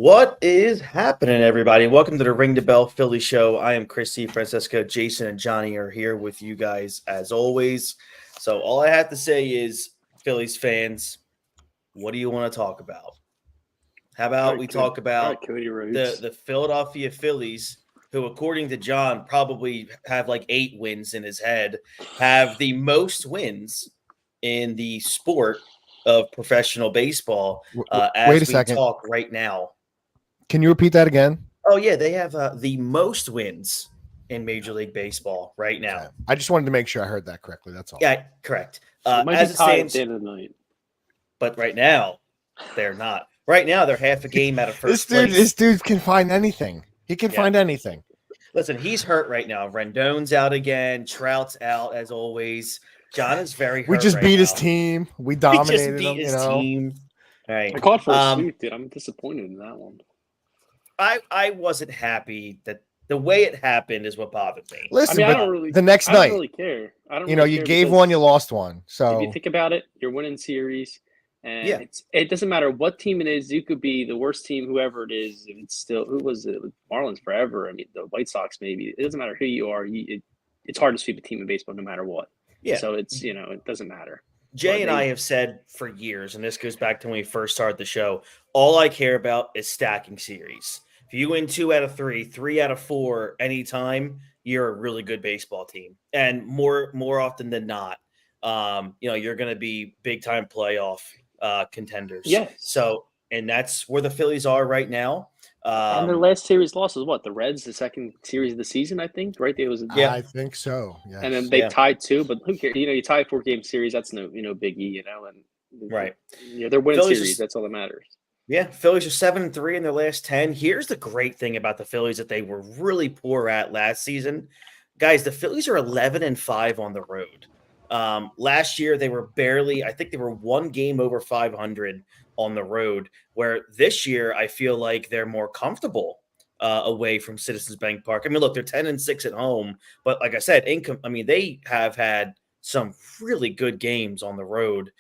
What is happening, everybody? Welcome to the Ring the Bell Philly Show. I am Christy, Francesca, Jason, and Johnny are here with you guys as always. So all I have to say is, Phillies fans, what do you want to talk about? How about we talk about Cody Rhodes. the Philadelphia Phillies, who, according to John, probably have like 8 wins in his head, have the most wins in the sport of professional baseball as Wait a we second. talk right now. Can you repeat that again? Oh, yeah, they have the most wins in Major League Baseball right now. Okay. I just wanted to make sure I heard that correctly. That's all. Yeah, correct. It might As be it tied stands, at the end of the night. but right now, they're not. Right now, they're half a game out of first place. This dude can find anything. He can find anything. Listen, he's hurt right now. Rendon's out again. Trout's out, as always. John is very hurt. We just right beat now. his team. We dominated beat them. his team. All right. I called for a sweep, dude. I'm disappointed in that one. I wasn't happy that the way it happened is what bothered me. Listen, I don't really, the next I don't night, really care. I don't. you know, really you care gave because one, you lost one. So if you think about it, you're winning series, and it doesn't matter what team it is. You could be the worst team, whoever it is. If it's still who was it? Marlins forever. I mean, the White Sox maybe. It doesn't matter who you are. It's hard to sweep a team in baseball no matter what. Yeah. So it's it doesn't matter. Jay and I have said for years, and this goes back to when we first started the show, all I care about is stacking series. If you win 2 out of 3, 3 out of 4 anytime, you're a really good baseball team. And more often than not, you're going to be big-time playoff contenders. Yes. So, and that's where the Phillies are right now. And their last series loss was what? The Reds, the second series of the season, I think, right? It was I think so. Yes. And then they tied 2, but who cares? You tie a 4-game series, that's no biggie, and right. They're winning Phillies series, that's all that matters. Yeah, Phillies are 7-3 in their last 10. Here's the great thing about the Phillies that they were really poor at last season. Guys, the Phillies are 11-5 on the road. Last year, they were I think they were 1 game over 500 on the road, where this year I feel like they're more comfortable away from Citizens Bank Park. I mean, look, they're 10-6 at home, but like I said, they have had some really good games on the road.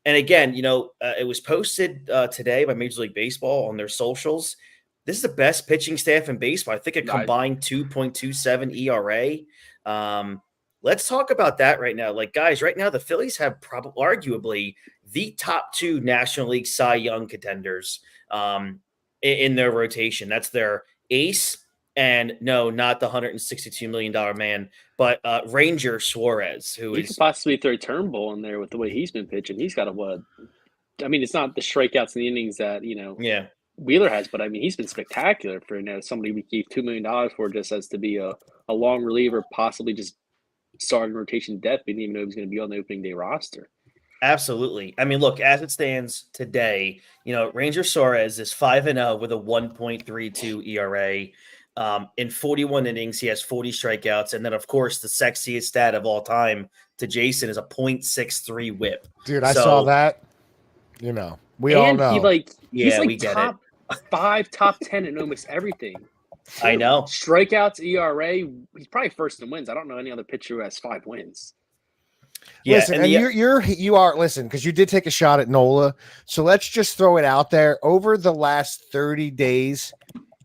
And again, it was posted today by Major League Baseball on their socials. This is the best pitching staff in baseball. I think a combined 2.27 ERA. Let's talk about that right now. Like, guys, right now the Phillies have arguably the top 2 National League Cy Young contenders in their rotation. That's their ace, and no, not the $162 million man, but Ranger Suarez, who could possibly throw Turnbull in there with the way he's been pitching. He's got it's not the strikeouts in the innings that Wheeler has, but I mean he's been spectacular for somebody we gave $2 million for just as to be a long reliever, possibly just starting rotation depth. We didn't even know he was going to be on the opening day roster. Absolutely. I mean, look, as it stands today, Ranger Suarez is 5-0 with a 1.32 ERA. In 41 innings, he has 40 strikeouts. And then, of course, the sexiest stat of all time to Jason is a .63 whip. Dude, I saw that. We all know. He's we get top 5, top 10 in almost everything. I know. Strikeouts, ERA, he's probably first in wins. I don't know any other pitcher who has 5 wins. Yeah, listen, and you are listen, because you did take a shot at Nola. So let's just throw it out there. Over the last 30 days,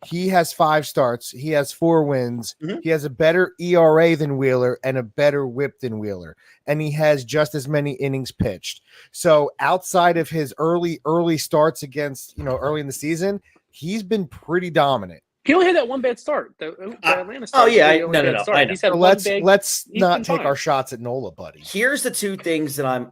he has 5 starts. He has 4 wins. Mm-hmm. He has a better ERA than Wheeler and a better whip than Wheeler. And he has just as many innings pitched. So outside of his early starts against, early in the season, he's been pretty dominant. He only had that one bad start. The Atlanta start. Oh yeah, no. He's had let's not take our shots at Nola, buddy. Here's the 2 things that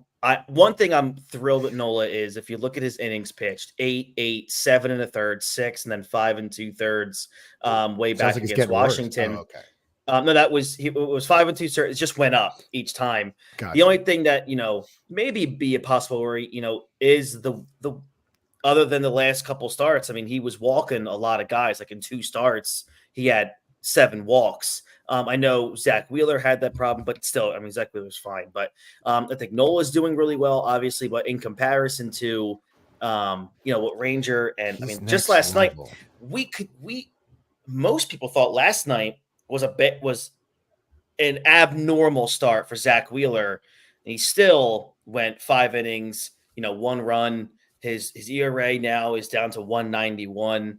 one thing I'm thrilled with Nola is if you look at his innings pitched, 8, 7 1/3, 6, and then 5 2/3 way back against Washington. Oh, okay. No, it was 5 2/3. It just went up each time. Gotcha. The only thing that maybe be a possible worry, is the other than the last couple starts. I mean, he was walking a lot of guys. Like in 2 starts, he had 7 walks. I know Zach Wheeler had that problem, but still, I mean, Zach Wheeler's fine. But I think Nola's doing really well, obviously. But in comparison to, what Ranger and just last night, most people thought last night was an abnormal start for Zach Wheeler. And he still went 5 innings, 1 run. His ERA now is down to 191.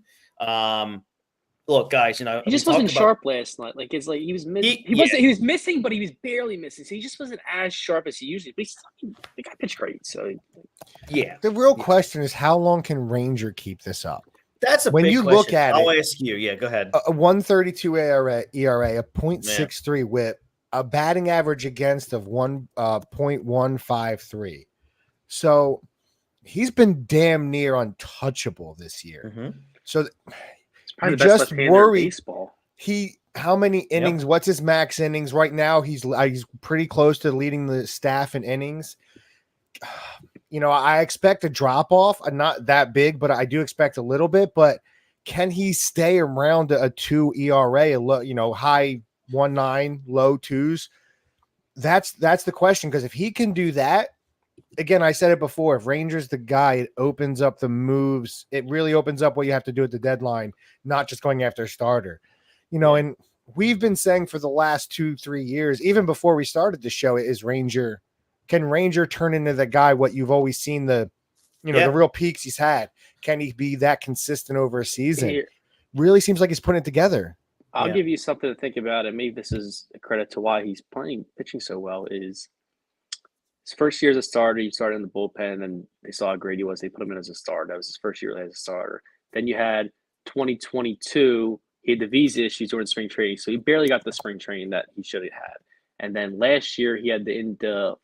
Look, guys, he just wasn't sharp last night. Like it's like he was he was missing, but he was barely missing. So he just wasn't as sharp as he usually. But the guy pitched great. So yeah. The real question is, how long can Ranger keep this up? That's a when big you question. Look at I'll it. Ask you. Yeah, go ahead. A 132 ERA, a 0.63 WHIP, a batting average against of 1.153. So he's been damn near untouchable this year. Mm-hmm. So it's probably the best left-hander in baseball. How many innings? Yep. What's his max innings right now? He's pretty close to leading the staff in innings. You know, I expect a drop off, not that big, but I do expect a little bit. But can he stay around a 2 ERA, high 1.9, low 2s? That's the question. Because if he can do that, again, I said it before, if Ranger's the guy, it opens up the moves. It really opens up what you have to do at the deadline, not just going after a starter. And we've been saying for the last 2-3 years, even before we started the show, can Ranger turn into the guy what you've always seen the real peaks he's had? Can he be that consistent over a season? Really seems like he's putting it together. I'll give you something to think about, and maybe this is a credit to why he's pitching so well. Is his first year as a starter, he started in the bullpen, and they saw how great he was. They put him in as a starter. That was his first year as a starter. Then you had 2022. He had the visa issues during spring training, so he barely got the spring training that he should have had. And then last year, he had the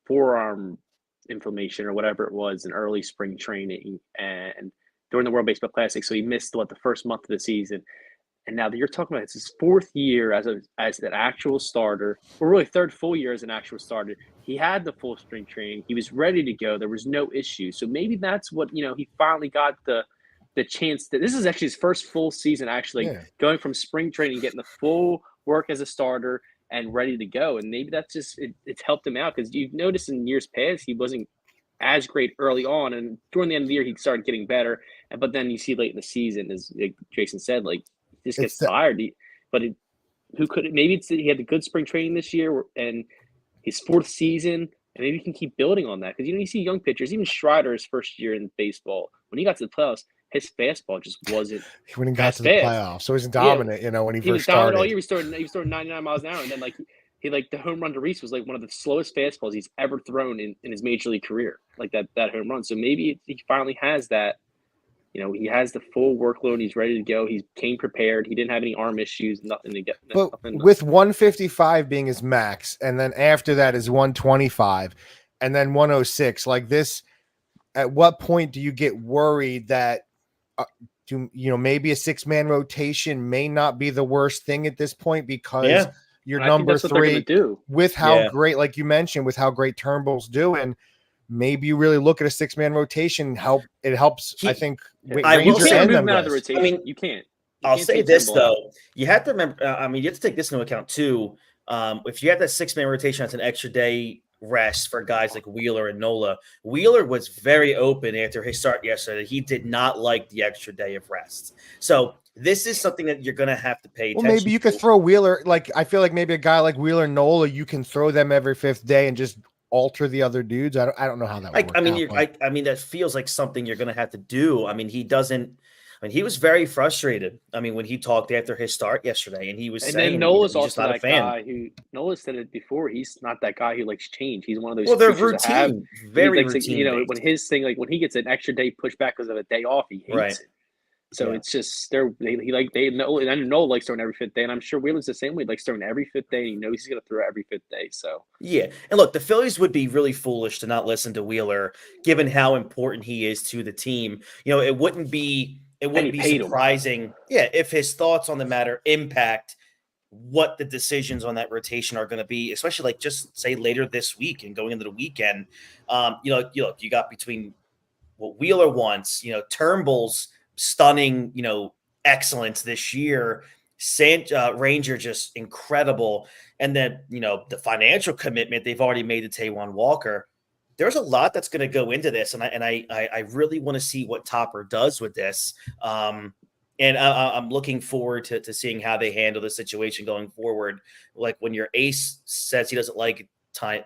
forearm inflammation or whatever it was in early spring training and during the World Baseball Classic. So he missed the first month of the season. And now that you're talking about, it's his fourth year as an actual starter, or really third full year as an actual starter. He had the full spring training. He was ready to go. There was no issue. So maybe that's what, he finally got the chance that this is actually his first full season, going from spring training, getting the full work as a starter and ready to go. And maybe that's just, it's helped him out because you've noticed in years past, he wasn't as great early on. And during the end of the year, he started getting better. But then you see late in the season, as Jason said, he just gets tired. He had the good spring training this year and his fourth season. And maybe he can keep building on that. Because, you see young pitchers, even Strider's first year in baseball, when he got to the playoffs, his fastball just wasn't. When he got to the playoffs, so he was dominant. When he first started, all year he was throwing 99 miles an hour, and then he the home run to Reese was one of the slowest fastballs he's ever thrown in his major league career, that home run. So maybe he finally has that. He has the full workload. He's ready to go. He came prepared. He didn't have any arm issues. Nothing to get. But with 155 being his max, and then after that is 125, and then 106, like this. At what point do you get worried that? Maybe a 6-man rotation may not be the worst thing at this point because you're number 3 with how great, like you mentioned, with how great Turnbull's doing. Maybe you really look at a 6-man rotation. It helps. I think. I will say, remove him out of the rotation. I mean, you can't. I'll say this though: you have to remember. You have to take this into account too. If you have that 6-man rotation, that's an extra day rest for guys like Wheeler and Nola. Wheeler was very open after his start yesterday. He did not like the extra day of rest. So this is something that you're going to have to pay attention to. Maybe you could throw Wheeler. I feel like maybe a guy like Wheeler and Nola, you can throw them every 5th day and just alter the other dudes. I don't know how that works. That feels like something you're going to have to do. He was very frustrated. When he talked after his start yesterday, and he was saying Nola's he's also not that a fan. guy who Nola said it before. He's not that guy who likes change. He's one of those. Well, they're routine, very routine. When his thing, when he gets an extra day pushed back because of a day off, he hates it. So it's just they know. And I know Nola likes throwing every 5th day, and I'm sure Wheeler's the same way. He likes throwing every 5th day, and he knows he's going to throw every 5th day. So yeah, and look, the Phillies would be really foolish to not listen to Wheeler, given how important he is to the team. It wouldn't be surprising, if his thoughts on the matter impact what the decisions on that rotation are going to be, especially just say later this week and going into the weekend. You got between what Wheeler wants, Turnbull's stunning, excellence this year, Ranger just incredible, and then the financial commitment they've already made to Taijuan Walker. There's a lot that's going to go into this, and I really want to see what Topper does with this. And I'm looking forward to seeing how they handle the situation going forward. Like when your ace says he doesn't like time,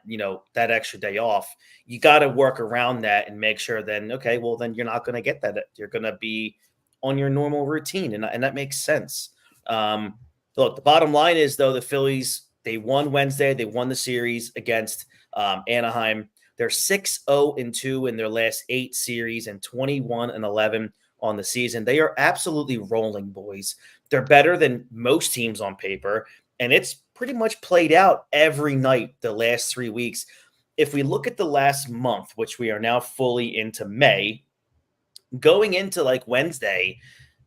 that extra day off. You got to work around that and make sure then, okay, well, then you're not going to get that. You're going to be on your normal routine. And that makes sense. Look, the bottom line is, though, the Phillies, they won Wednesday. They won the series against Anaheim. They're 6-0-2 in their last 8 series and 21-11 on the season. They are absolutely rolling, boys. They're better than most teams on paper, and it's pretty much played out every night the last 3 weeks. If we look at the last month, which we are now fully into May, going into like Wednesday,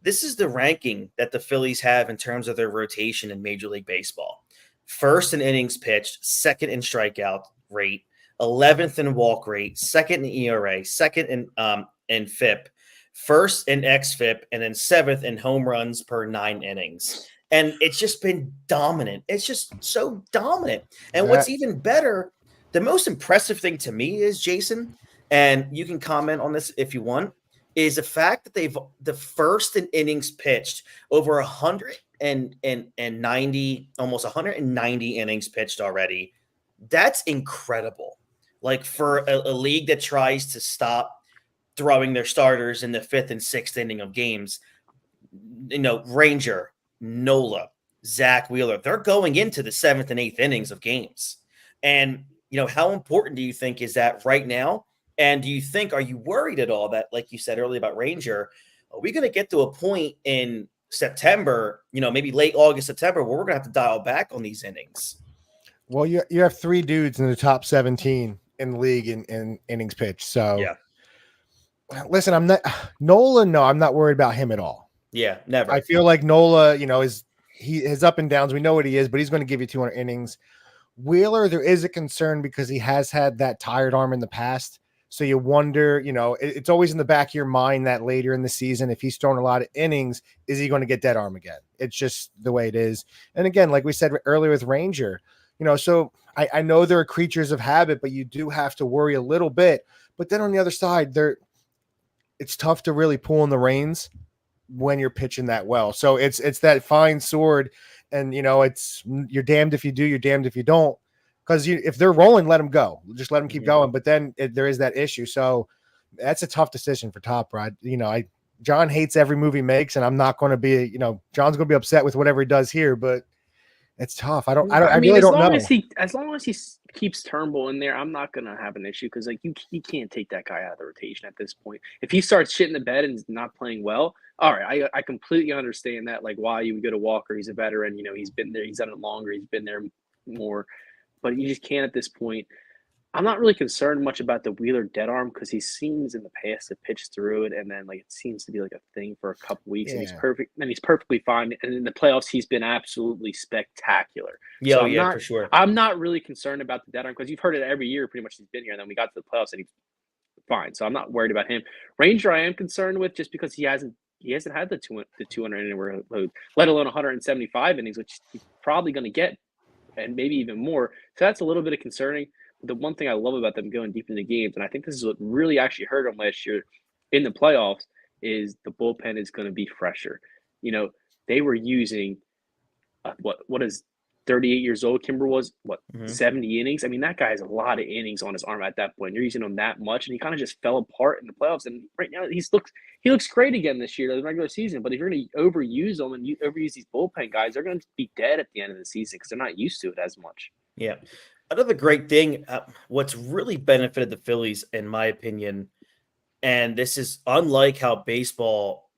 this is the ranking that the Phillies have in terms of their rotation in Major League Baseball. First in innings pitched, second in strikeout rate, 11th in walk rate, second in ERA, second in FIP, first in xFIP, and then 7th in home runs per 9 innings. And it's just been dominant. It's just so dominant. And what's even better, the most impressive thing to me is, Jason, and you can comment on this if you want, is the fact that they've the first in innings pitched over 190, almost 190 innings pitched already. That's incredible. Like for a league that tries to stop throwing their starters in the 5th and 6th inning of games, Ranger, Nola, Zach Wheeler, they're going into the 7th and 8th innings of games. And, how important do you think is that right now? And do you think, are you worried at all that, like you said earlier about Ranger, are we going to get to a point in September, maybe late August, September, where we're going to have to dial back on these innings? Well, you have 3 dudes in the top 17 in the league in innings pitched. So, yeah. Listen, I'm not worried about him at all. Yeah, never. I feel like Nola, his up and downs, we know what he is, but he's going to give you 200 innings. Wheeler, there is a concern because he has had that tired arm in the past. So you wonder, it's always in the back of your mind that later in the season, if he's thrown a lot of innings, is he going to get that arm again? It's just the way it is. And again, like we said earlier with Ranger, so I know they're creatures of habit, but you do have to worry a little bit. But then on the other side, it's tough to really pull in the reins when you're pitching that well. So it's that fine sword, and you're damned if you do, you're damned if you don't. Because if they're rolling, let them go. Just let them keep going. But then there is that issue. So that's a tough decision for Top Rod. John hates every move he makes, and I'm not going to be, John's going to be upset with whatever he does here. But it's tough. I really don't know. As long as he keeps Turnbull in there, I'm not going to have an issue because you can't take that guy out of the rotation at this point. If he starts shitting the bed and not playing well, all right, I completely understand that. Like why you would go to Walker. He's a veteran. He's been there. He's done it longer. He's been there more. But you just can't at this point. I'm not really concerned much about the Wheeler dead arm because he seems in the past to pitch through it, and then it seems to be like a thing for a couple weeks, and he's perfect, and he's perfectly fine. And in the playoffs, he's been absolutely spectacular. Yeah, so for sure. I'm not really concerned about the dead arm because you've heard it every year, pretty much. He's been here, and then we got to the playoffs, and he's fine. So I'm not worried about him. Ranger, I am concerned with just because he hasn't had the 200 inning load, let alone 175 innings, which he's probably going to get. And maybe even more. So that's a little bit of concerning. But the one thing I love about them going deep into games, and I think this is what really actually hurt them last year in the playoffs, is the bullpen is going to be fresher. They were using what is 38 years old. Kimber was 70 innings. I mean, that guy has a lot of innings on his arm at that point. You're using him that much, and he kind of just fell apart in the playoffs. And right now, he looks great again this year, the regular season. But if you're going to overuse them and you overuse these bullpen guys, they're going to be dead at the end of the season because they're not used to it as much. Yeah. Another great thing, what's really benefited the Phillies, in my opinion, and this is unlike how baseball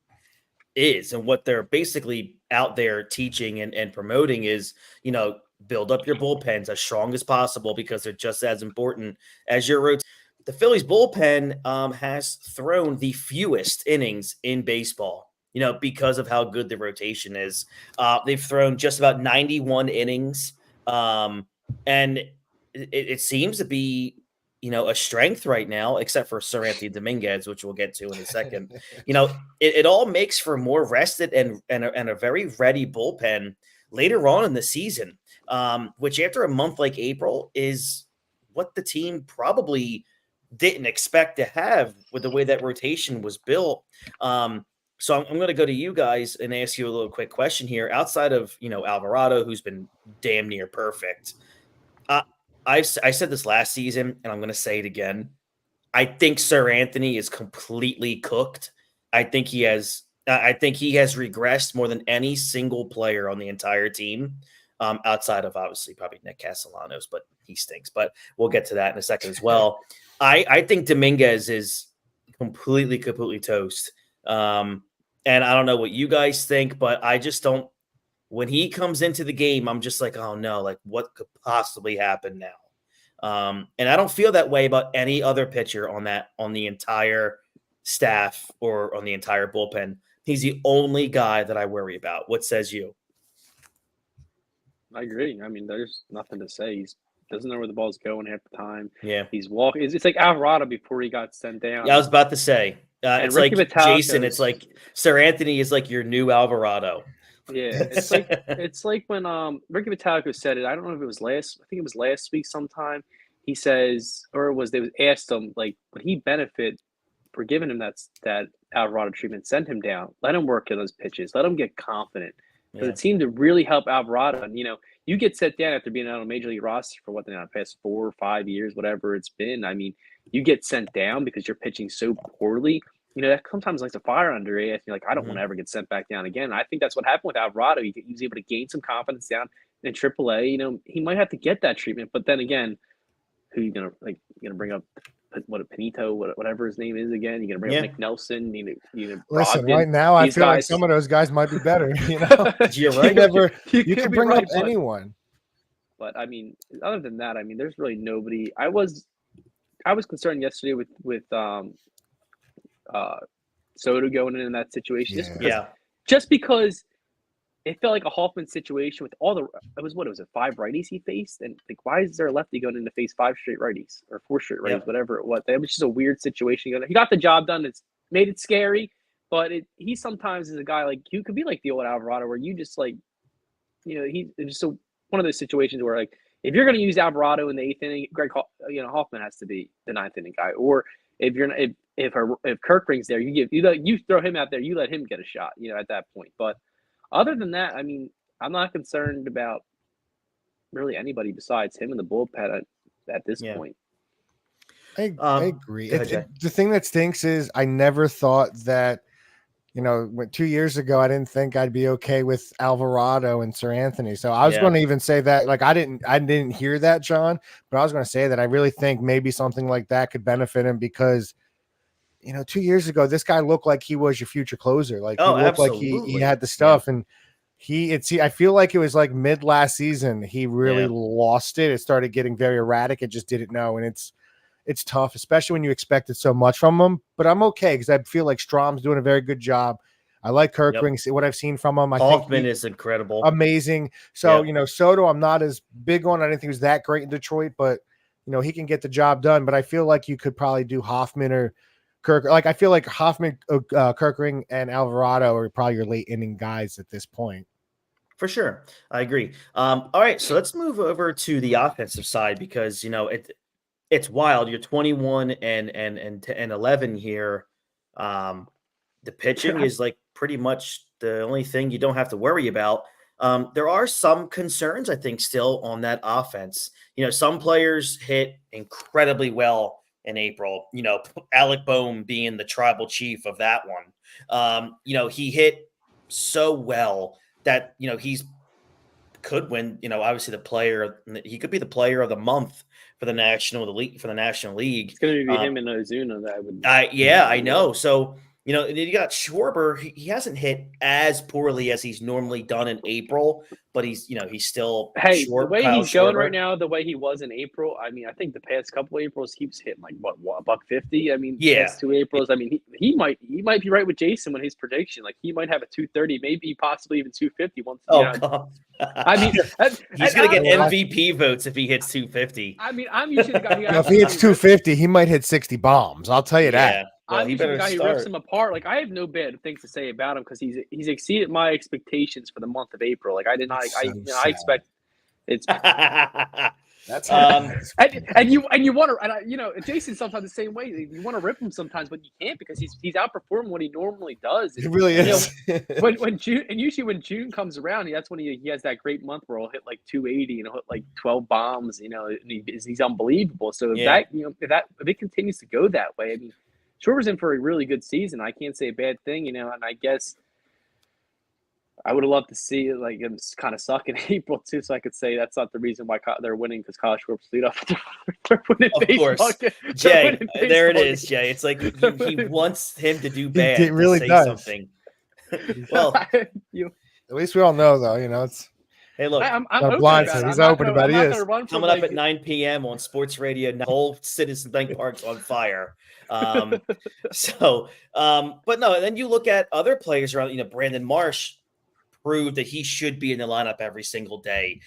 is and what they're basically out there teaching and promoting is, build up your bullpens as strong as possible because they're just as important as your rotation. The Phillies bullpen has thrown the fewest innings in baseball, because of how good the rotation is. They've thrown just about 91 innings. And it seems to be, a strength right now, except for Sir Anthony Dominguez, which we'll get to in a second. It all makes for more rested and a very ready bullpen later on in the season, which after a month like April is what the team probably didn't expect to have with the way that rotation was built. So I'm going to go to you guys and ask you a little quick question here. Outside of, Alvarado, who's been damn near perfect, I said this last season, and I'm going to say it again. I think Sir Anthony is completely cooked. I think he has regressed more than any single player on the entire team, outside of obviously probably Nick Castellanos, but he stinks. But we'll get to that in a second as well. I think Dominguez is completely toast. And I don't know what you guys think, but I just don't. When he comes into the game, I'm just like, oh no, like what could possibly happen now? And I don't feel that way about any other pitcher on the entire staff or on the entire bullpen. He's the only guy that I worry about. What says you? I agree. I mean, there's nothing to say. He doesn't know where the ball's going half the time. Yeah. He's walking. It's like Alvarado before he got sent down. Yeah, I was about to say. It's Ricky like Vitalicos, Jason. It's like Sir Anthony is like your new Alvarado. Yeah, it's like when Ricky Vitalicos said it. I don't know if it was I think it was last week sometime. He says, or they asked him like, would he benefit for giving him that Alvarado treatment? Send him down, let him work in those pitches, let him get confident. Because it seemed to really help Alvarado. And you get set down after being on a major league roster for the past 4 or 5 years, whatever it's been. I mean, you get sent down because you're pitching so poorly. That sometimes likes a fire under it. You're like, I don't want to ever get sent back down again. And I think that's what happened with Alvarado. He was able to gain some confidence down in AAA. He might have to get that treatment, but then again, who you gonna bring up? What a Pinito, whatever his name is again. You're gonna bring up Nick Nelson. Listen, Brogdon. right now I feel like some of those guys might be better. You're right. You can bring up anyone. But I mean, other than that, I mean, there's really nobody. I was concerned yesterday with Soto going in that situation. Just because it felt like a Hoffman situation with all it was 5 righties he faced, and like why is there a lefty going in to face 5 straight righties or 4 straight righties, whatever it was. It was just a weird situation. He got the job done. It's made it scary, but he sometimes is a guy like you could be like the old Alvarado where you just like he's just one of those situations where like if you're going to use Alvarado in the 8th inning, Hoffman has to be the 9th inning guy, or if Kirk Ring's there, you throw him out there, you let him get a shot, at that point. But other than that, I mean, I'm not concerned about really anybody besides him in the bullpen at this point. I agree. The thing that stinks is I never thought that, 2 years ago, I didn't think I'd be okay with Alvarado and Sir Anthony. So I was going to even say that, like, I didn't hear that, John, but I was going to say that I really think maybe something like that could benefit him because, 2 years ago, this guy looked like he was your future closer. Like he looked absolutely. like he had the stuff and I feel like it was like mid last season. He really lost it. It started getting very erratic. It just didn't know. And it's tough, especially when you expected so much from him. But I'm okay because I feel like Strom's doing a very good job. I like Kirk Ring. What I've seen from him, I think Hoffman is incredible, amazing. So Soto, I'm not as big on. I didn't think he was that great in Detroit, but he can get the job done. But I feel like you could probably do Hoffman or Kirk. Like I feel like Hoffman, Kirk Ring, and Alvarado are probably your late inning guys at this point. For sure, I agree. All right, so let's move over to the offensive side because it's wild. You're 21 and 11 here. The pitching is like pretty much the only thing you don't have to worry about. There are some concerns, I think, still on that offense. Some players hit incredibly well in April. Alec Boehm being the tribal chief of that one. He hit so well that he's could win. Obviously he could be the player of the month for the National League. It's going to be him and Ozuna. That would. I know. So you got Schwarber. He hasn't hit as poorly as he's normally done in April, but he's still. Hey, the way he's going right now, the way he was in April. I mean, I think the past couple of Aprils he was hitting like $150. I mean, past 2 Aprils. I mean, he might be right with Jason with his prediction. Like he might have a 230, maybe possibly even 250 once. God. I mean, he's going to get MVP votes if he hits 250. I mean, I'm usually the guy who if he hits 250, he might hit 60 bombs. I'll tell you that. Well, I'm usually the guy who rips him apart. Like I have no bad things to say about him because he's exceeded my expectations for the month of April. Like I did not. I expect it's. That's and you want to, and Jason's sometimes the same way. You want to rip him sometimes, but you can't because he's outperforming what he normally does. He really is. When June, and usually when June comes around, that's when he has that great month where he'll hit like 280 and he'll hit like 12 bombs. And he's unbelievable. So if it continues to go that way, I mean, Schwarber's in for a really good season. I can't say a bad thing, and I guess I would have loved to see like him kind of suck in April too, so I could say that's not the reason why they're winning because Kyle Schwarber's lead off. They're winning baseball. Of course, Jay. There it is, Jay. It's like he wants him to do bad. It really to say does. Something. Well, at least we all know though. It's. Hey, look, I'm blind. He's open about it. He is coming up at 9 p.m. on Sports Radio. The whole Citizens Bank Park's on fire. But no. And then you look at other players around. Brandon Marsh proved that he should be in the lineup every single day.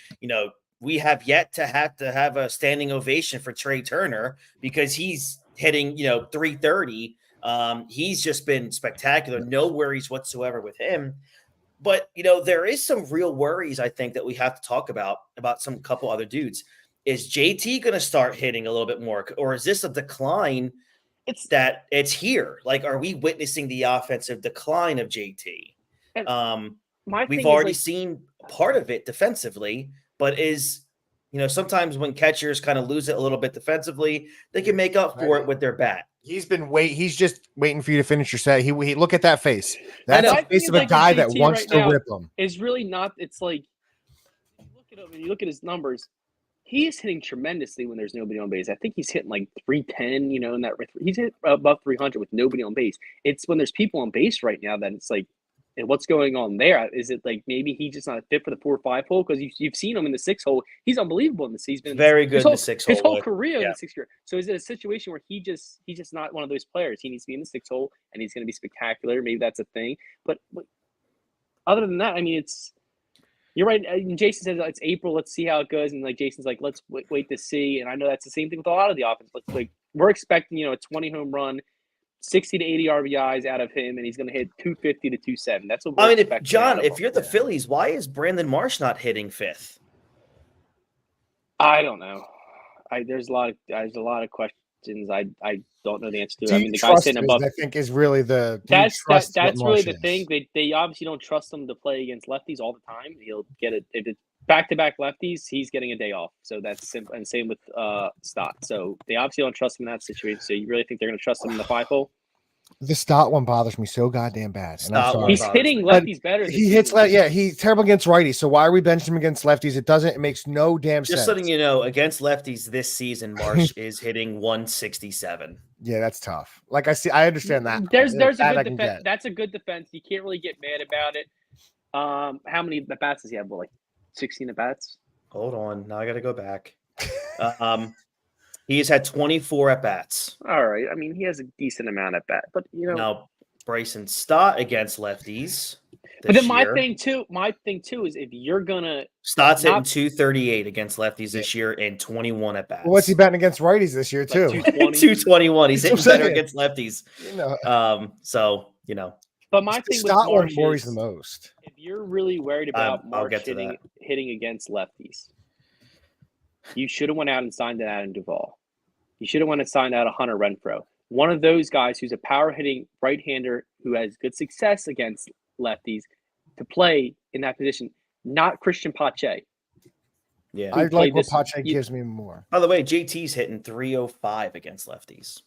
We have yet to have a standing ovation for Trey Turner because he's hitting 330. He's just been spectacular. No worries whatsoever with him. But, there is some real worries, I think, that we have to talk about some couple other dudes. Is JT going to start hitting a little bit more? Or is this a decline it's here? Like, are we witnessing the offensive decline of JT? We've already seen part of it defensively, but sometimes when catchers kind of lose it a little bit defensively, they can make up for it with their bat. He's just waiting for you to finish your set. He look at that face. That's the face of a guy that wants to rip him. It's really not. It's like you look at him and you look at his numbers. He is hitting tremendously when there's nobody on base. I think he's hitting like 310. In that he's hit above 300 with nobody on base. It's when there's people on base right now that it's like. And what's going on there? Is it like maybe he's just not fit for the 4 or 5 hole? Because you've seen him in the 6 hole. He's unbelievable in the season. Very good in the 6 hole. His whole career in the 6 year. So is it a situation where he's just not one of those players? He needs to be in the 6 hole and he's going to be spectacular. Maybe that's a thing. But other than that, I mean, you're right. And Jason says it's April. Let's see how it goes. And like Jason's like, let's wait to see. And I know that's the same thing with a lot of the offense. Like we're expecting a 20 home run. 60 to 80 RBIs out of him, and he's going to hit 250 to 270. That's what we're expecting. If you're the Phillies, why is Brandon Marsh not hitting 5th? I don't know. There's a lot of questions. I don't know the answer to. I mean, the guy sitting above. I think is really that's really the thing. They obviously don't trust him to play against lefties all the time. He'll get it if it's back-to-back lefties. He's getting a day off, so that's simple. And same with Stott. So they obviously don't trust him in that situation. So you really think they're going to trust him in the 5 hole? The Stott one bothers me so goddamn bad. He's hitting lefties better. He hits he's terrible against righties. So why are we benching him against lefties? It makes no damn sense. Just letting you know, against lefties this season, Marsh is hitting 167. Yeah, that's tough. I understand that. There's a good defense. That's a good defense. You can't really get mad about it. How many at-bats does he have? 16 at-bats? Hold on. Now I got to go back. He's had 24 at-bats. All right. I mean, he has a decent amount at bat, but Now, Bryson Stott against lefties. But then my thing too is if you're gonna Stott's hitting 238 against lefties this year and 21 at-bats. Well, what's he batting against righties this year too? 221. He's hitting better against lefties. But my thing with Stott Marsh worries the most. If you're really worried about Marsh hitting against lefties, you should have went out and signed an Adam Duvall. You should have went and signed out a Hunter Renfroe. One of those guys who's a power-hitting right-hander who has good success against lefties to play in that position, not Christian Pache. Yeah, I like what Pache gives me more. By the way, JT's hitting 305 against lefties.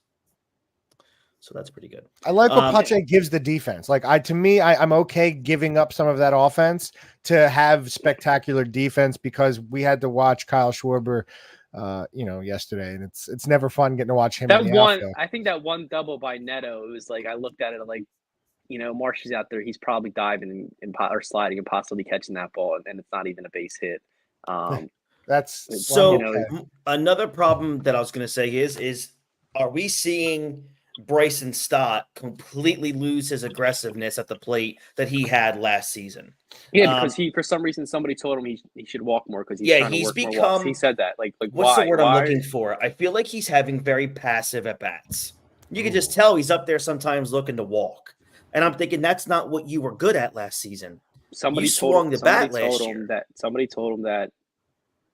So that's pretty good. I like what Pache gives the defense. I'm okay giving up some of that offense to have spectacular defense because we had to watch Kyle Schwarber, yesterday, and it's never fun getting to watch him. I think that one double by Neto, it was like I looked at it like, Marsh is out there. He's probably diving or sliding and possibly catching that ball, and it's not even a base hit. That's another problem that I was going to say is are we seeing Bryson Stott completely lose his aggressiveness at the plate that he had last season? Yeah, because for some reason somebody told him he should walk more because he's trying to work more walks. He said that. Like what's why? The word I'm looking for? I feel like he's having very passive at bats. You can just tell he's up there sometimes looking to walk. And I'm thinking that's not what you were good at last season. Somebody told him that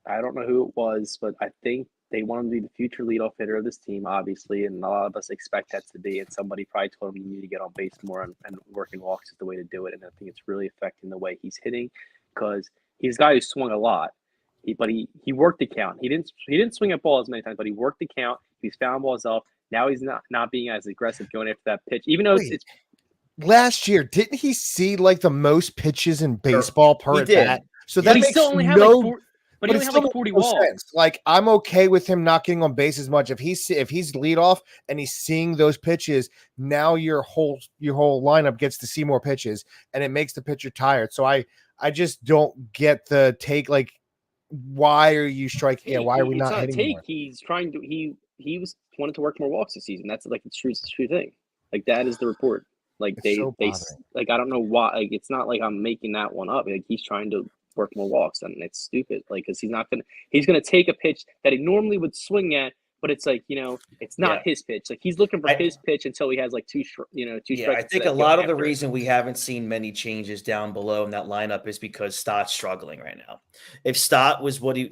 I don't know who it was, but I think they want him to be the future leadoff hitter of this team, obviously, and a lot of us expect that to be. And somebody probably told him you need to get on base more, and working walks is the way to do it. And I think it's really affecting the way he's hitting, because he's a guy who swung a lot. But he worked the count. He didn't swing at balls many times, but he worked the count. He's found balls off. Now he's not being as aggressive going after that pitch, even though it's last year. Didn't he see like the most pitches in baseball per at bat? So that makes still only had But he only had like 40 walks. Like, I'm okay with him not getting on base as much. If he's leadoff and he's seeing those pitches, now your whole lineup gets to see more pitches, and it makes the pitcher tired. So I just don't get the take. Like, why are you striking? Yeah, why are we not hitting more? He's trying to. He wanted to work more walks this season. That's like it's true thing. Like, that is the report. Like they like, I don't know why. Like, it's not like I'm making that one up. Like, he's trying to work more walks, and it's stupid. Like, because he's gonna take a pitch that he normally would swing at, but it's like, it's not his pitch. Like, he's looking for his pitch until he has like two strikes. I think a lot of the reason we haven't seen many changes down below in that lineup is because Stott's struggling right now. If Stott was what he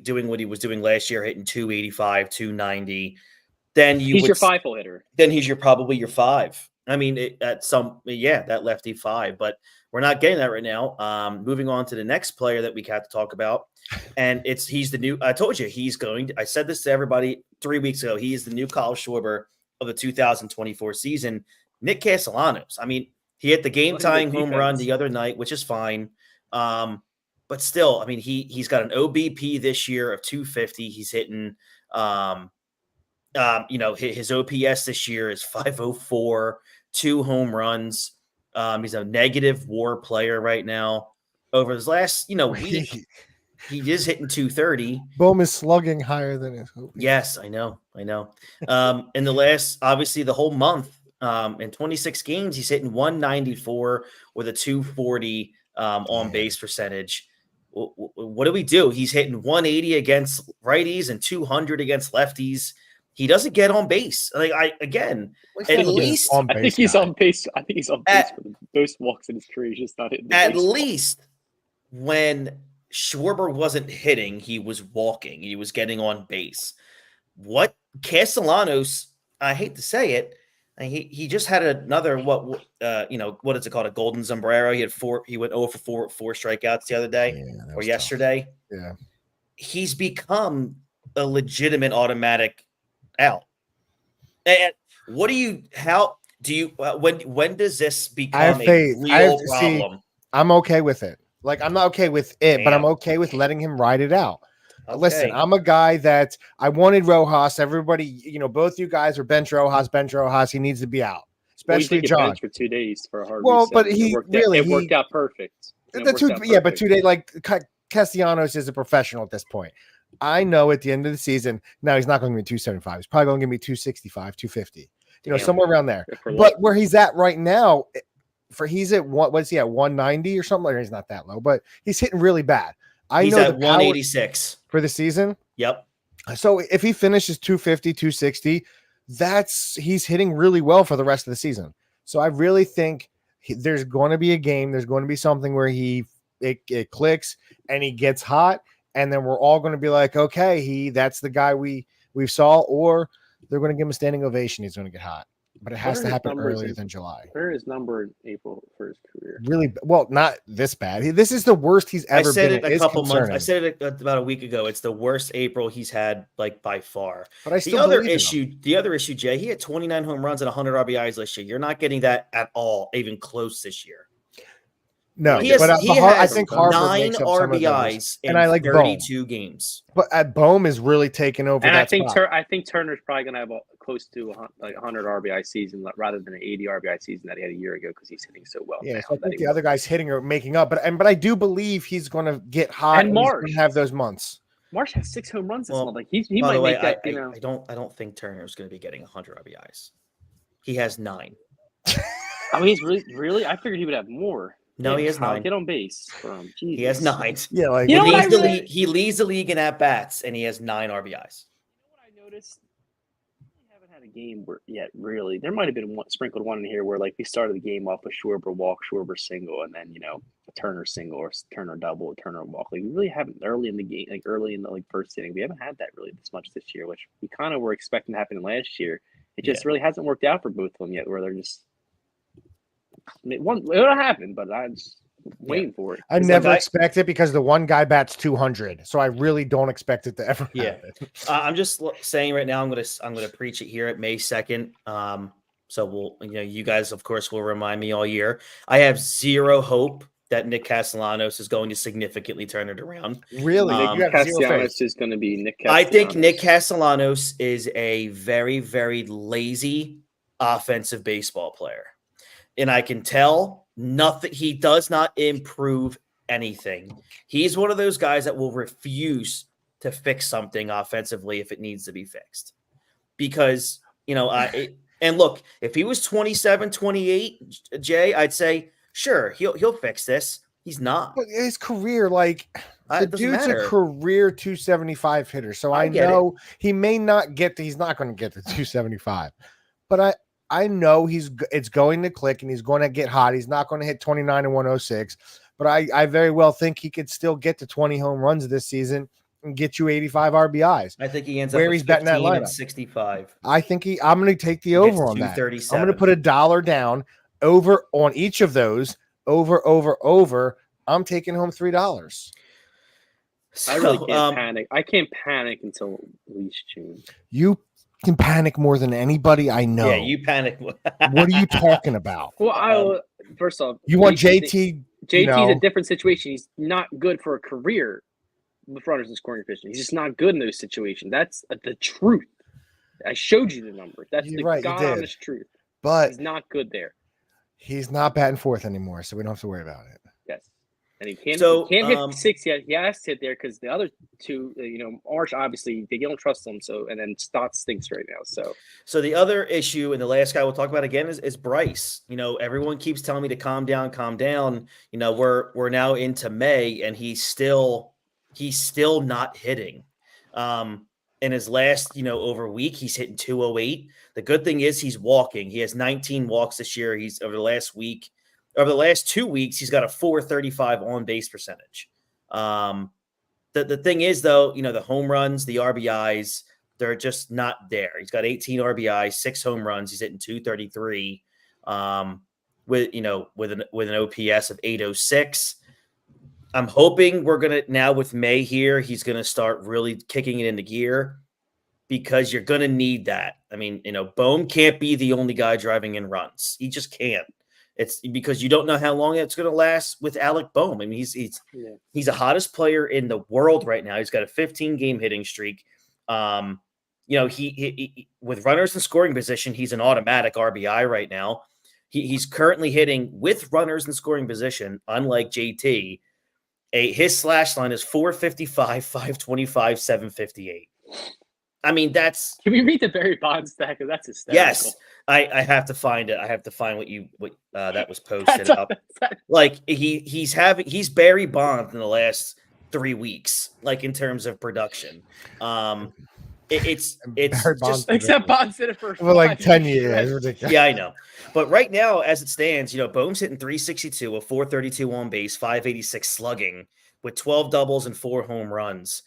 was doing last year, hitting 285, 290, then he's your 5-hole hitter. Then he's probably your 5. I mean, that lefty 5, but we're not getting that right now. Moving on to the next player that we have to talk about, and he's the new. I told you I said this to everybody 3 weeks ago. He is the new Kyle Schwarber of the 2024 season. Nick Castellanos. I mean, he hit the game-tying home run the other night, which is fine. But still, I mean, he's got an OBP this year of 250. He's hitting. His OPS this year is 504, 2 home runs. He's a negative WAR player right now. Over his last, week, he is hitting 230. Bohm is slugging higher than his OPS. Yes, I know. In the last, obviously, the whole month, in 26 games, he's hitting 194 with a 240 on base percentage. What do we do? He's hitting 180 against righties and 200 against lefties. He doesn't get on base. Like, I think he's on base. I think he's on base for the most walks in his career. He's just not hitting the baseball. Least when Schwarber wasn't hitting, he was walking. He was getting on base. What Castellanos? I hate to say it. He just had another what is it called? A golden sombrero. He had 4. He went 0 for 4 strikeouts the other day or yesterday. Tough. Yeah, he's become a legitimate automatic out. And when does this become a real problem? I'm okay with it. Like, I'm not okay with it, but I'm okay with letting him ride it out. Okay. Listen, I'm a guy that I wanted Rojas. Everybody, both you guys are bench Rojas. He needs to be out, especially John. Bench for 2 days for a hard reset. But it worked out perfect. But 2 days, like Castellanos is a professional at this point. I know at the end of the season, now he's not going to give me 275. He's probably going to give me 265, 250, somewhere around there. But where he's at right now, he's at what's he at 190 or something? Like, he's not that low, but he's hitting really bad. He's at 186 for the season. Yep. So if he finishes 250, 260, he's hitting really well for the rest of the season. So I really think there's going to be a game. There's going to be something where it clicks and he gets hot. And then we're all going to be like, okay, that's the guy we saw, or they're going to give him a standing ovation. He's going to get hot, but it has to happen earlier than July. Where is number in April for his career? Really? Well, not this bad. This is the worst he's ever been. I said it a couple months. I said it about a week ago. It's the worst April he's had, like, by far. But the other issue, Jay, he had 29 home runs and 100 RBIs last year. You're not getting that at all, even close this year. No, I think 9 RBIs in 32 games. But Bohm is really taking over. And I think Turner's probably going to have close to 100 RBI season rather than an 80 RBI season that he had a year ago, because he's hitting so well. Yeah, so I think the other guys hitting or making up. But I do believe he's going to get hot and Marsh have those months. Marsh has 6 home runs this month. Like, he might make that. I don't think Turner's going to be getting 100 RBIs. He has 9. I mean, he's really. I figured he would have more. No, he has 9. Get on base. He has 9. Yeah, like he leads the league in at bats, and he has 9 RBIs. You know what I noticed? We haven't had a game where really there might have been sprinkled one in here where like we started the game off with Schwarber walk, Schwarber single, and then a Turner single or Turner double, or Turner walk. Like we really haven't early in the game, like early in the first inning. We haven't had that really this much this year, which we kind of were expecting to happen last year. It just really hasn't worked out for both of them yet, where they're just it'll happen, but I'm just waiting for it. I never expect it because the one guy bats 200, so I really don't expect it to ever happen. I'm just saying right now, I'm gonna preach it here at May 2nd. So you guys, of course, will remind me all year. I have zero hope that Nick Castellanos is going to significantly turn it around. Really? Nick Castellanos is going to be Nick I Castellanos. think Nick Castellanos is a very, very lazy offensive baseball player. And I can tell nothing. He does not improve anything. He's one of those guys that will refuse to fix something offensively if it needs to be fixed. Because, and look, if he was 27, 28, Jay, I'd say, sure, he'll fix this. He's not. But his career, the dude's a career 275 hitter. So I know he may not he's not going to get to 275. But I know it's going to click and he's going to get hot. He's not going to hit 29 and 106, but I very well think he could still get to 20 home runs this season and get you 85 RBIs. I think he ends up where he's betting that lineup 65. I think I'm going to take the over on that. I'm going to put $1 down over on each of those. Over. I'm taking home $3. I really can't panic. I can't panic until at least June. You can panic more than anybody I know. Yeah, you panic. What are you talking about? Well, first off, you want JT? JT's a different situation. He's not good for a career with runners in scoring position. He's just not good in those situations. That's the truth. I showed you the number. That's the God-honest truth. But he's not good there. He's not batting fourth anymore, so we don't have to worry about it. Yes. And he can't hit 6 yet. He has to hit there because the other two, Arch, obviously, they don't trust him. So, and then Stott stinks right now. So the other issue, and the last guy we'll talk about again is Bryce. Everyone keeps telling me to calm down. We're now into May, and he's still not hitting. In his last, over week, he's hitting 208. The good thing is he's walking. He has 19 walks this year. He's over the last 2 weeks, he's got a 435 on base percentage. The thing is, though, the home runs, the RBIs, they're just not there. He's got 18 RBIs, 6 home runs. He's hitting 233 with an OPS of 806. I'm hoping we're going to now with May here, he's going to start really kicking it into gear because you're going to need that. I mean, Bohm can't be the only guy driving in runs. He just can't. It's because you don't know how long it's going to last with Alec Bohm. I mean, he's the hottest player in the world right now. He's got a 15-game hitting streak. He with runners in scoring position, he's an automatic RBI right now. He's currently hitting with runners in scoring position, unlike JT. His slash line is 455, 525, 758. I mean, that's. Can we read the Barry Bonds stat? Because that's hysterical. Yes, I have to find it. I have to find what that was posted up. Like he's Barry Bonds in the last 3 weeks, like in terms of production. It's just except Bonds did it for like 10 years. Ridiculous. Yeah, I know. But right now, as it stands, Bohm's hitting 362, a 432 on base, 586 slugging with 12 doubles and 4 home runs.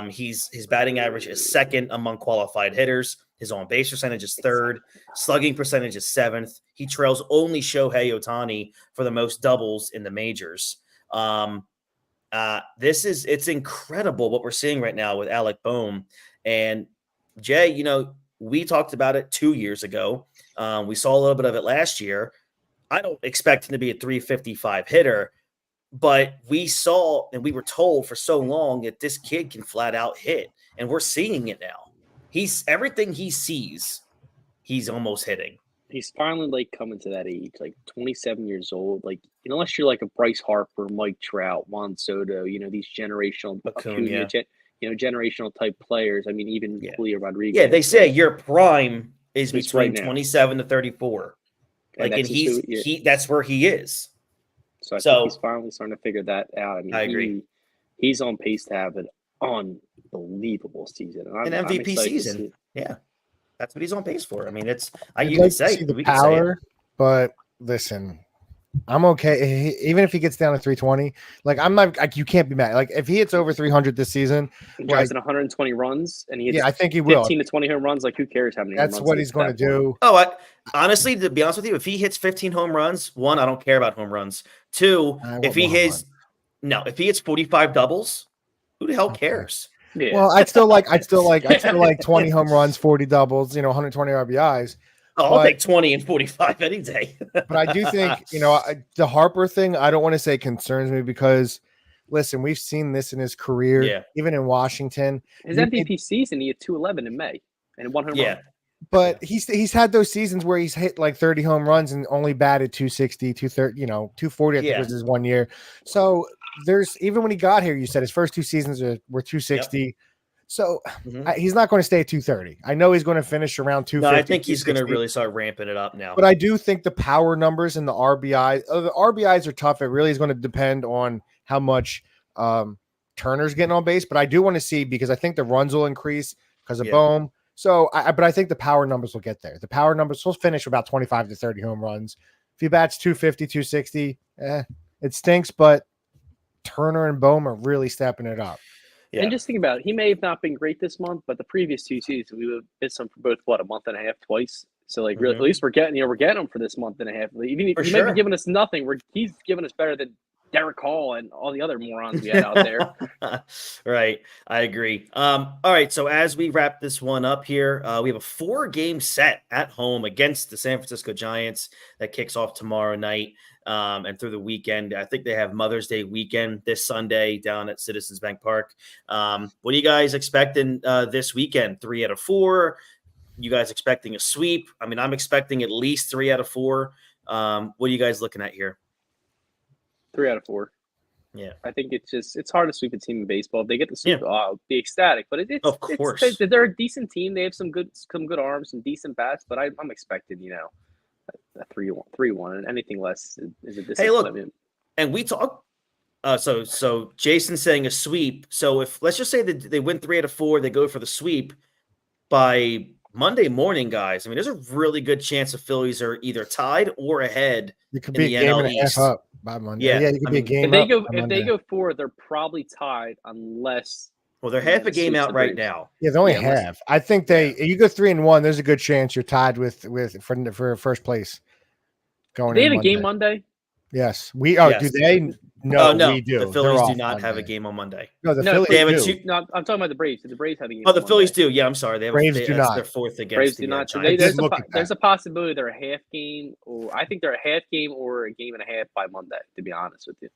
His batting average is second among qualified hitters. His on base percentage is third. Slugging percentage is seventh. He trails only Shohei Ohtani for the most doubles in the majors. It's incredible what we're seeing right now with Alec Bohm. And Jay, we talked about it 2 years ago. We saw a little bit of it last year. I don't expect him to be a 355 hitter, but we saw and we were told for so long that this kid can flat out hit, and we're seeing it now. Everything he sees, he's almost hitting. He's finally coming to that age, 27 years old. Unless you're like a Bryce Harper, Mike Trout, Juan Soto, these generational Acuna, generational type players. I mean, even Julio Rodriguez. Yeah, they say your prime is between 27 to 34. And that's where he is. So I think he's finally starting to figure that out. I mean, I agree. He's on pace to have an unbelievable season. An MVP season. Yeah. That's what he's on pace for. I mean, I'd like to see the power, but listen, I'm okay. Even if he gets down to 320, like I'm not like you can't be mad. Like if he hits over 300 this season, he drives in 120 runs, and he hits I think he will 15 to 20 home runs. Like who cares how many? That's what he's going to do. Oh, honestly, to be honest with you, if he hits 15 home runs, one, I don't care about home runs. Two, if he hits 45 doubles, who the hell cares? Yeah. Well, I'd still like 20 home runs, 40 doubles, 120 RBIs. I'll take 20 and 45 any day. But I do think, the Harper thing, I don't want to say concerns me because, listen, we've seen this in his career, even in Washington. His MVP season, he had 211 in May and 1 home run. But he's had those seasons where he's hit like 30 home runs and only batted 260, 230, 240, I think was his 1 year. So even when he got here, you said his first 2 seasons were 260. Yep. So he's not going to stay at 230. I know he's going to finish around 250. No, I think he's going to really start ramping it up now. But I do think the power numbers and the RBIs are tough. It really is going to depend on how much Turner's getting on base. But I do want to see, because I think the runs will increase because of Bohm. So, but I think the power numbers will get there. The power numbers will finish about 25 to 30 home runs. If he bats 250, 260, it stinks, but Turner and Bohm are really stepping it up. Yeah. And just think about it. He may have not been great this month, but the previous 2 seasons, we would hit some for both, a month and a half, twice. So, like, really, at least we're getting him for this month and a half. Even he might be giving us nothing. He's giving us better than Derek Hall and all the other morons we had out there. Right. I agree. All right. So as we wrap this one up here, we have a 4-game set at home against the San Francisco Giants that kicks off tomorrow night and through the weekend. I think they have Mother's Day weekend this Sunday down at Citizens Bank Park. What are you guys expecting this weekend? 3 out of 4? You guys expecting a sweep? I mean, I'm expecting at least 3 out of 4. What are you guys looking at here? 3 out of 4. Yeah, I think it's hard to sweep a team in baseball. If they get the sweep, I'll be ecstatic. But of course, they're a decent team. They have some good arms, some decent bats. But I'm expecting, a 3-1, and anything less is a disappointment. Hey, look, and we talk. So Jason's saying a sweep. So if let's just say that they win 3 out of 4, they go for the sweep by Monday morning, guys. I mean, there's a really good chance the Phillies are either tied or ahead. It could be a game and a half up by Monday. Yeah, it could be a game. If they go 4, they're probably tied unless. Well, they're half a game out right now. Yeah, they're only half. I think you go 3-1. There's a good chance you're tied for first place. They have a game Monday. Yes, we are. Yes. Do they? No, we do. The Phillies do not have a game on Monday. No, the Phillies do. No, I'm talking about the Braves. The Braves have a game. Oh, the Phillies do. Yeah, I'm sorry. They have Braves do not. Their 4th against Braves the do not. Giants. There's a possibility they're a half game, or I think they're a half game or a game and a half by Monday. To be honest with you.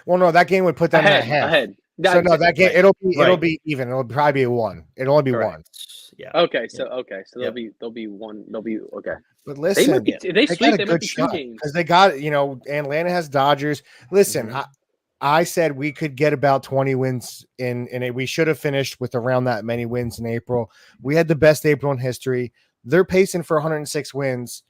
Well, no, that game would put them at half. Ahead. So no, that game it'll be even. It'll probably be 1. It'll only be 1. Yeah. Okay. So they'll be 1. They'll be okay. But listen, they sweep. They might be 2 games because they got Atlanta has Dodgers. Listen, I said we could get about 20 wins and we should have finished with around that many wins in April. We had the best April in history. They're pacing for 106 wins.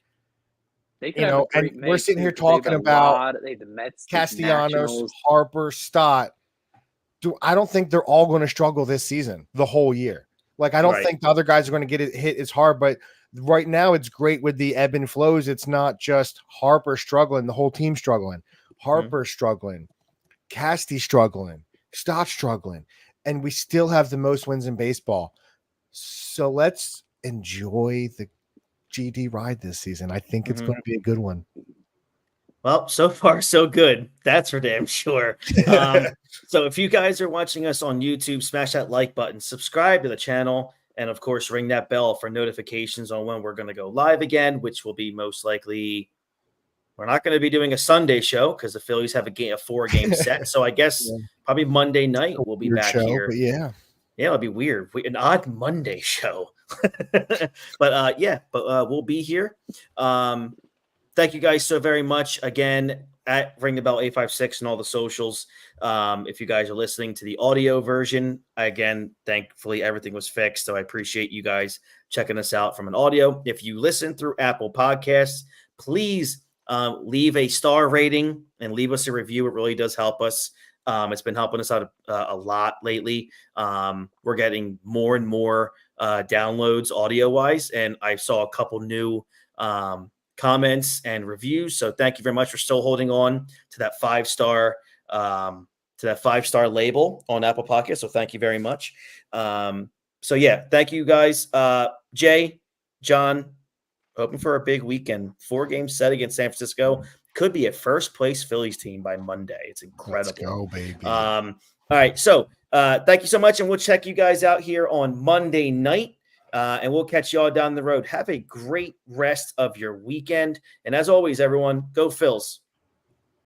And we're sitting here talking about the Mets, Castellanos, Harper, Stott. I don't think they're all going to struggle this season, the whole year. Like, I don't think the other guys are going to get it hit as hard, but right now it's great with the ebb and flows. It's not just Harper struggling, the whole team struggling. Harper struggling, Casty struggling, Stott struggling, and we still have the most wins in baseball. So let's enjoy the GD ride this season. I think it's going to be a good one. Well, so far, so good. That's for damn sure. So if you guys are watching us on YouTube, smash that like button, subscribe to the channel, and of course, ring that bell for notifications on when we're going to go live again, which will be most likely. We're not going to be doing a Sunday show because the Phillies have a 4-game set. So I guess probably Monday night we'll be back here. But yeah, it'll be weird. An odd Monday show. But we'll be here. Thank you guys so very much. Again, at Ring the Bell 856 and all the socials. If you guys are listening to the audio version, again, thankfully everything was fixed. So I appreciate you guys checking us out from an audio. If you listen through Apple Podcasts, please leave a star rating and leave us a review. It really does help us. It's been helping us out a lot lately. We're getting more and more downloads audio-wise, and I saw a couple new comments and reviews. So thank you very much for still holding on to that 5-star label on Apple Podcasts. So thank you very much. So yeah, thank you guys. Jay, John, hoping for a big weekend. 4-game set against San Francisco. Could be a first-place Phillies team by Monday. It's incredible. Let's go, baby. All right, so thank you so much, and we'll check you guys out here on Monday night, and we'll catch you all down the road. Have a great rest of your weekend, and as always, everyone, go Phils.